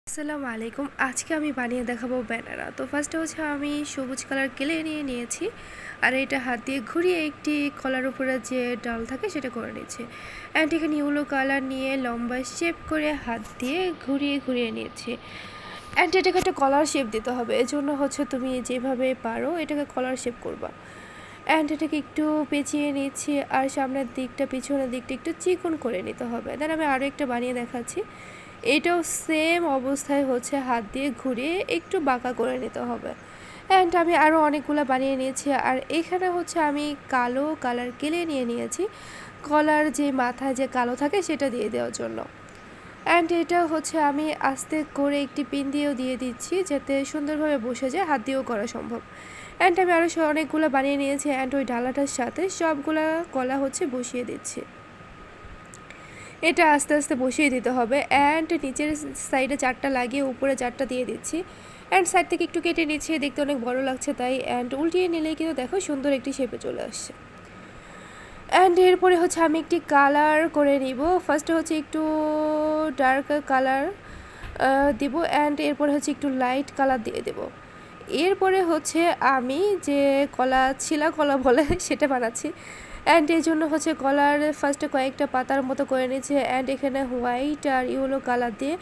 আসসালামু আলাইকুম। আজকে আমি বানিয়ে দেখাবো ব্যানানা। তো ফার্স্টে হচ্ছে আমি সবুজ কালার কেলে নিয়ে নিয়েছি। আর এটা হাত দিয়ে ঘুরিয়ে একটি কলার উপরে যে ডাল থাকে সেটা করে নিচ্ছি। অ্যান্ড এখানে ইয়েলো কালার নিয়ে লম্বা শেপ করে হাত দিয়ে ঘুরিয়ে ঘুরিয়ে নিয়েছি। অ্যান্ড এটাকে একটা কলার শেপ দিতে হবে। এজন্য হচ্ছে তুমি যেভাবে পারো এটাকে কলার শেপ করবা। অ্যান্ড এটাকে একটু পেঁচিয়ে নিচ্ছি আর সামনের দিকটা পিছনের দিকটা একটু চিকন করে নিতে হবে। দেন আমি আরও একটা বানিয়ে দেখাচ্ছি। এটাও সেম অবস্থায় হচ্ছে হাত দিয়ে ঘুরিয়ে একটু বাঁকা করে নিতে হবে। অ্যান্ড আমি আরও অনেকগুলো বানিয়ে নিয়েছি। আর এখানে হচ্ছে আমি কালো কালার কেলে নিয়ে নিয়েছি কলার যে মাথায় যে কালো থাকে সেটা দিয়ে দেওয়ার জন্য। অ্যান্ড এটা হচ্ছে আমি আস্তে করে একটি পিন দিয়েও দিয়ে দিচ্ছি যাতে সুন্দরভাবে বসে যায়, হাত দিয়েও করা সম্ভব। অ্যান্ড আমি আরও অনেকগুলো বানিয়ে নিয়েছি। অ্যান্ড ওই ডালাটার সাথে সবগুলা কলা হচ্ছে বসিয়ে দিচ্ছি। এটা আস্তে আস্তে বসিয়ে দিতে হবে। অ্যান্ড নিচের সাইডে 4টা লাগিয়ে উপরে 4টা দিয়ে দিচ্ছি। অ্যান্ড সাইড থেকে একটু কেটে নিচ্ছি, দেখতে অনেক বড় লাগছে তাই। অ্যান্ড উল্টিয়ে নিলেই কিন্তু দেখো সুন্দর একটি শেপে চলে আসছে। অ্যান্ড এরপরে হচ্ছে আমি একটি কালার করে নিব। ফার্স্টে হচ্ছে একটু ডার্ক কালার দিব। অ্যান্ড এরপরে হচ্ছে একটু লাইট কালার দিয়ে দেব। এরপরে হচ্ছে আমি যে ছিলা কলা বলে সেটা বানাচ্ছি। অ্যান্ড এই জন্য হচ্ছে কলার ফার্স্টে কয়েকটা পাতার মতো করে নিয়েছি। অ্যান্ড এখানে হোয়াইট আর ইয়েলো কালার দিয়ে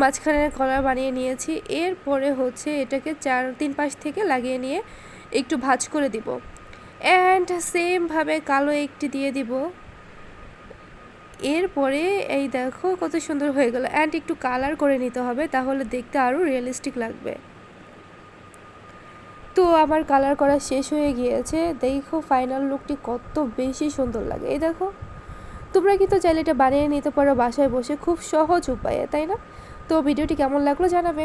মাঝখানে কলার বানিয়ে নিয়েছি। এরপরে হচ্ছে এটাকে 3 পাশ থেকে লাগিয়ে নিয়ে একটু ভাঁজ করে দিব। অ্যান্ড সেমভাবে কালো একটি দিয়ে দিব। এরপরে এই দেখো কত সুন্দর হয়ে গেল। অ্যান্ড একটু কালার করে নিতে হবে, তাহলে দেখতে আরও রিয়েলিস্টিক লাগবে। তো আমার কালার করা শেষ হয়ে গিয়েছে। দেখো ফাইনাল লুকটি কত বেশি সুন্দর লাগে। এই দেখো, তোমরা কিন্তু চাইলে এটা বানিয়ে নিতে পারো বাসায় বসে, খুব সহজ উপায়ে, তাই না? তো ভিডিওটি কেমন লাগলো জানাবে।